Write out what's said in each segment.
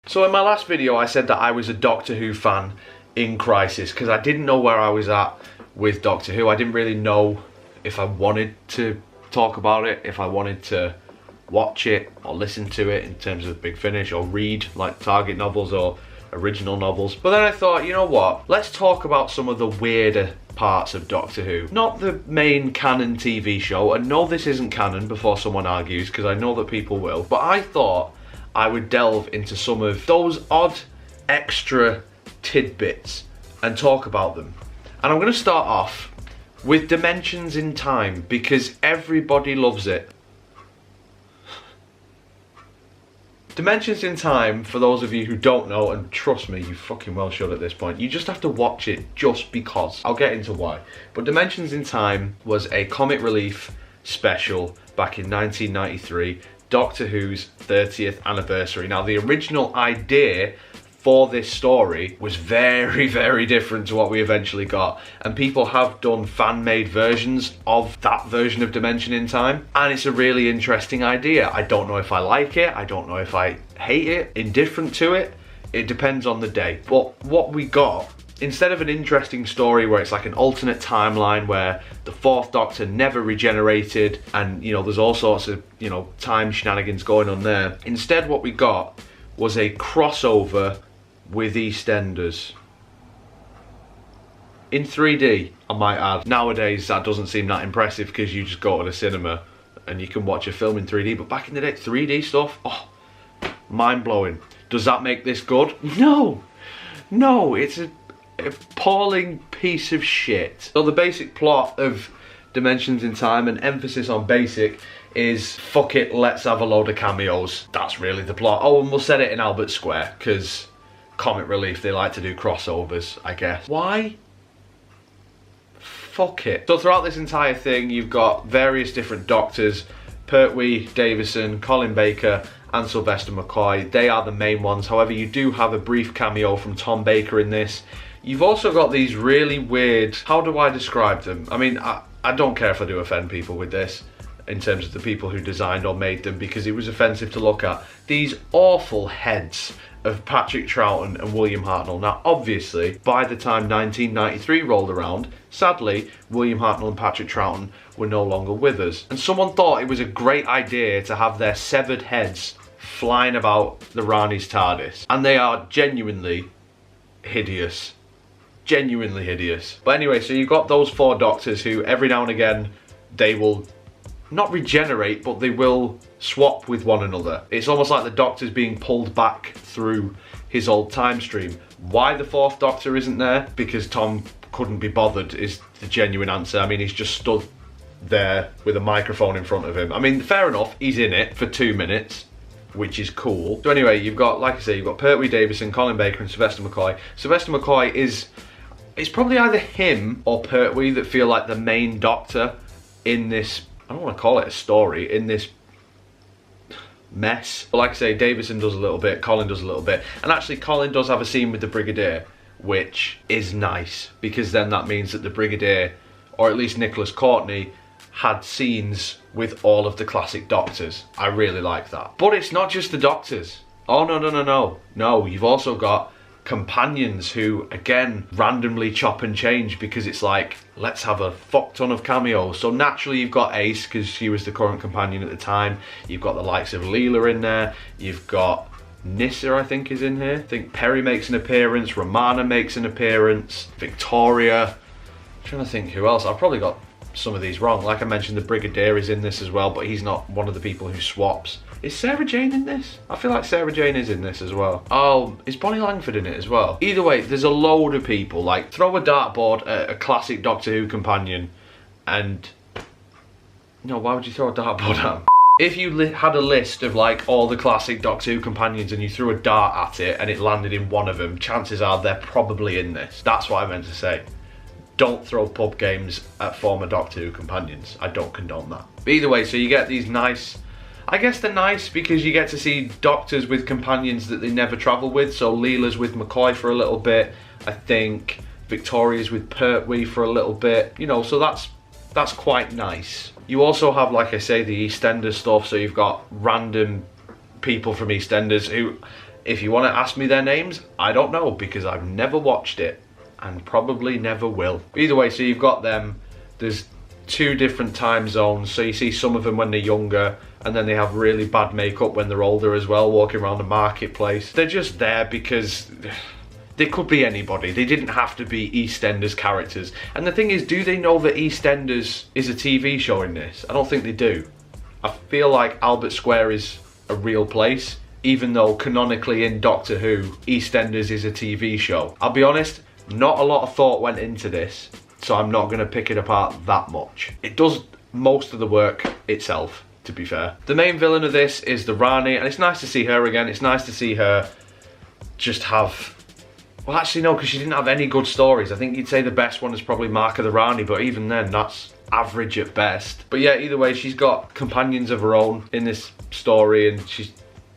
So in my last video I said that I was a Doctor Who fan in crisis because I didn't know where I was at with Doctor Who. I didn't really know if I wanted to talk about it, if I wanted to watch it or listen to it in terms of Big Finish, or read like Target novels or original novels. But then I thought, you know what, let's talk about some of the weirder parts of Doctor Who. Not the main canon TV show, and no, this isn't canon before someone argues, because I know that people will, but I thought I would delve into some of those odd extra tidbits and talk about them. And I'm going to start off with Dimensions in Time, because everybody loves it. Dimensions in Time, for those of you who don't know, and trust me, you fucking well should at this point, you just have to watch it just because. I'll get into why. But Dimensions in Time was a comic relief special back in 1993, Doctor Who's 30th anniversary. Now, the original idea for this story was very, very different to what we eventually got, and people have done fan-made versions of that version of Dimension in Time, and it's a really interesting idea. I don't know if I like it, I don't know if I hate it, indifferent to it, it depends on the day. But what we got, instead of an interesting story where it's like an alternate timeline where the Fourth Doctor never regenerated and, you know, there's all sorts of, you know, time shenanigans going on there, instead what we got was a crossover with EastEnders. In 3D, I might add. Nowadays that doesn't seem that impressive because you just go to the cinema and you can watch a film in 3D, but back in the day, 3D stuff, oh, mind-blowing. Does that make this good? No! No, it's a appalling piece of shit. So the basic plot of Dimensions in Time, and emphasis on basic, is fuck it, let's have a load of cameos. That's really the plot. Oh, and we'll set it in Albert Square, because comic relief, they like to do crossovers, I guess. Why? Fuck it. So throughout this entire thing, you've got various different Doctors, Pertwee, Davison, Colin Baker, and Sylvester McCoy. They are the main ones. However, you do have a brief cameo from Tom Baker in this. You've also got these really weird, how do I describe them? I mean, I don't care if I do offend people with this, in terms of the people who designed or made them, because it was offensive to look at. These awful heads of Patrick Troughton and William Hartnell. Now, obviously, by the time 1993 rolled around, sadly, William Hartnell and Patrick Troughton were no longer with us. And someone thought it was a great idea to have their severed heads flying about the Rani's TARDIS. And they are genuinely hideous. Genuinely hideous. But anyway, so you've got those four Doctors who every now and again, they will not regenerate, but they will swap with one another. It's almost like the Doctor's being pulled back through his old time stream. Why the Fourth Doctor isn't there? Because Tom couldn't be bothered is the genuine answer. I mean, he's just stood there with a microphone in front of him. I mean, fair enough, he's in it for 2 minutes, which is cool. So anyway, you've got, like I say, you've got Pertwee Davison, Colin Baker, and Sylvester McCoy. Sylvester McCoy is, it's probably either him or Pertwee that feel like the main Doctor in this, I don't want to call it a story, in this mess. But like I say, Davison does a little bit, Colin does a little bit, and actually Colin does have a scene with the Brigadier, which is nice, because then that means that the Brigadier, or at least Nicholas Courtney, had scenes with all of the classic Doctors. I really like that. But it's not just the Doctors. Oh no, no, no, no. No, you've also got companions who, again, randomly chop and change, because it's like, let's have a fuck ton of cameos. So naturally you've got Ace, because she was the current companion at the time. You've got the likes of Leela in there. You've got Nyssa, I think, is in here. I think Perry makes an appearance. Romana makes an appearance. Victoria. I'm trying to think who else. I've probably got some of these wrong. Like I mentioned, the Brigadier is in this as well, but he's not one of the people who swaps. Is Sarah Jane in this? I feel like Sarah Jane is in this as well. Oh, is Bonnie Langford in it as well? Either way, there's a load of people. Like, throw a dartboard at a classic Doctor Who companion and... No, why would you throw a dartboard at them? If you had a list of like all the classic Doctor Who companions and you threw a dart at it and it landed in one of them, chances are they're probably in this. That's what I meant to say. Don't throw pub games at former Doctor Who companions. I don't condone that. But either way, so you get these nice... I guess they're nice because you get to see Doctors with companions that they never travel with. So Leela's with McCoy for a little bit. I think Victoria's with Pertwee for a little bit. You know, so that's quite nice. You also have, like I say, the EastEnders stuff. So you've got random people from EastEnders who... If you want to ask me their names, I don't know, because I've never watched it and probably never will. Either way, so you've got them. There's 2 different time zones, so you see some of them when they're younger, and then they have really bad makeup when they're older as well, walking around the marketplace. They're just there because they could be anybody. They didn't have to be EastEnders characters. And the thing is, do they know that EastEnders is a TV show in this? I don't think they do. I feel like Albert Square is a real place, even though canonically in Doctor Who, EastEnders is a TV show. I'll be honest, not a lot of thought went into this, so I'm not going to pick it apart that much. It does most of the work itself, to be fair. The main villain of this is the Rani, and it's nice to see her again. It's nice to see her just have... Well, actually no, because she didn't have any good stories. I think you'd say the best one is probably Mark of the Rani, but even then, that's average at best. But yeah, either way, she's got companions of her own in this story, and she's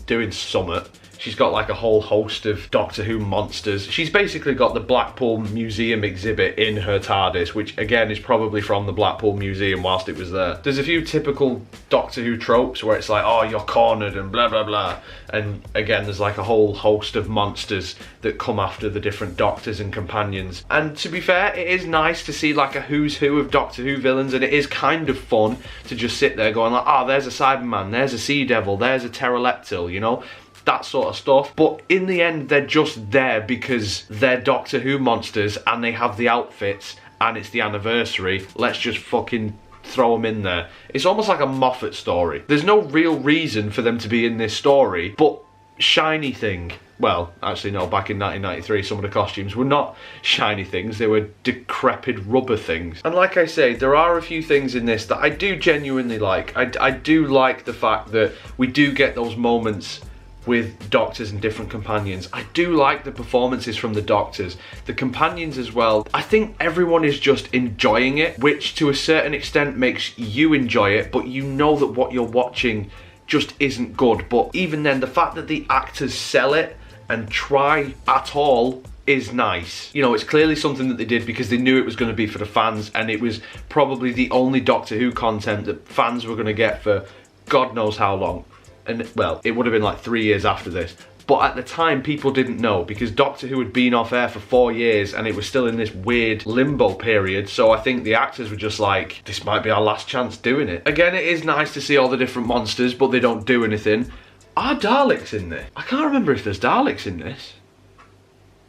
doing summit. She's got like a whole host of Doctor Who monsters. She's basically got the Blackpool Museum exhibit in her TARDIS, which again is probably from the Blackpool Museum whilst it was there. There's a few typical Doctor Who tropes where it's like, oh, you're cornered and blah, blah, blah. And again, there's like a whole host of monsters that come after the different Doctors and companions. And to be fair, it is nice to see like a who's who of Doctor Who villains, and it is kind of fun to just sit there going like, oh, there's a Cyberman, there's a Sea Devil, there's a Pterodactyl, you know? That sort of stuff. But in the end, they're just there because they're Doctor Who monsters and they have the outfits and it's the anniversary. Let's just fucking throw them in there. It's almost like a Moffat story. There's no real reason for them to be in this story, but shiny thing. Well, actually no, back in 1993 some of the costumes were not shiny things, they were decrepit rubber things. And like I say, there are a few things in this that I do genuinely like. I do like the fact that we do get those moments with Doctors and different companions. I do like the performances from the Doctors, the companions as well. I think everyone is just enjoying it, which to a certain extent makes you enjoy it, but you know that what you're watching just isn't good. But even then, the fact that the actors sell it and try at all is nice. You know, it's clearly something that they did because they knew it was going to be for the fans, and it was probably the only Doctor Who content that fans were going to get for God knows how long. And well, it would have been like 3 years after this. But at the time, people didn't know because Doctor Who had been off air for 4 years and it was still in this weird limbo period. So I think the actors were just like, this might be our last chance doing it. Again, it is nice to see all the different monsters, but they don't do anything. Are Daleks in this? I can't remember if there's Daleks in this.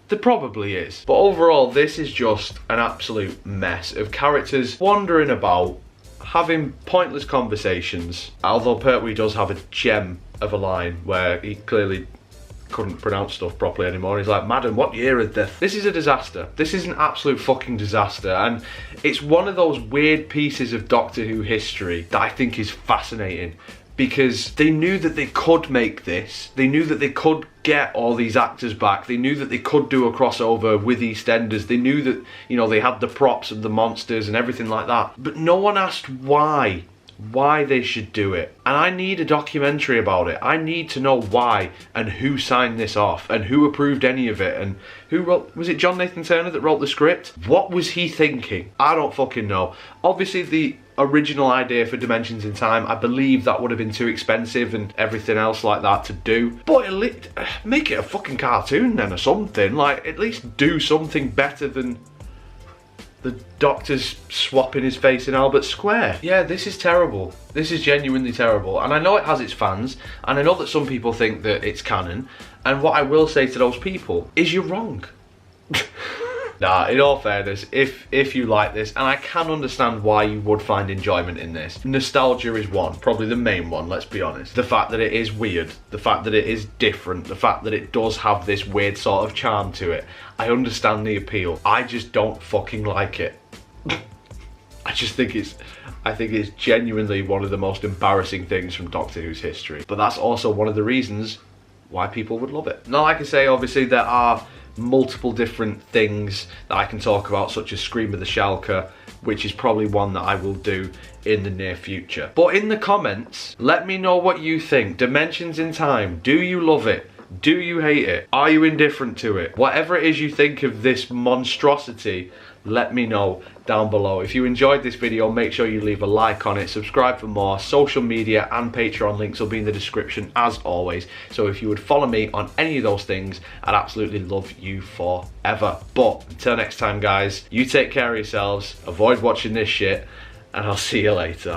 There probably is. But overall, this is just an absolute mess of characters wandering about, having pointless conversations, although Pertwee does have a gem of a line where he clearly couldn't pronounce stuff properly anymore. He's like, madam, what year is this? This is a disaster. This is an absolute fucking disaster, and it's one of those weird pieces of Doctor Who history that I think is fascinating, because they knew that they could make this. They knew that they could get all these actors back. They knew that they could do a crossover with EastEnders. They knew that, you know, they had the props of the monsters and everything like that. But no one asked why they should do it. And I need a documentary about it. I need to know why and who signed this off and who approved any of it and who wrote, was it John Nathan Turner that wrote the script? What was he thinking? I don't fucking know. Obviously the original idea for Dimensions in Time, I believe that would have been too expensive and everything else like that to do. But at least make it a fucking cartoon then or something. Like, at least do something better than the Doctor's swapping his face in Albert Square. Yeah, this is terrible. This is genuinely terrible. And I know it has its fans, and I know that some people think that it's canon, and what I will say to those people is you're wrong. Nah, in all fairness, if you like this, and I can understand why you would find enjoyment in this. Nostalgia is one, probably the main one, let's be honest. The fact that it is weird, the fact that it is different, the fact that it does have this weird sort of charm to it. I understand the appeal. I just don't fucking like it. I think it's genuinely one of the most embarrassing things from Doctor Who's history. But that's also one of the reasons why people would love it. Now, like I say, obviously there are multiple different things that I can talk about, such as Scream of the Shalka, which is probably one that I will do in the near future. But in the comments, let me know what you think. Dimensions in Time, do you love it? Do you hate it? Are you indifferent to it? Whatever it is you think of this monstrosity, let me know down below. If you enjoyed this video, make sure you leave a like on it, subscribe for more. Social media and Patreon links will be in the description as always. So if you would follow me on any of those things, I'd absolutely love you forever. But until next time, guys, you take care of yourselves, avoid watching this shit, and I'll see you later.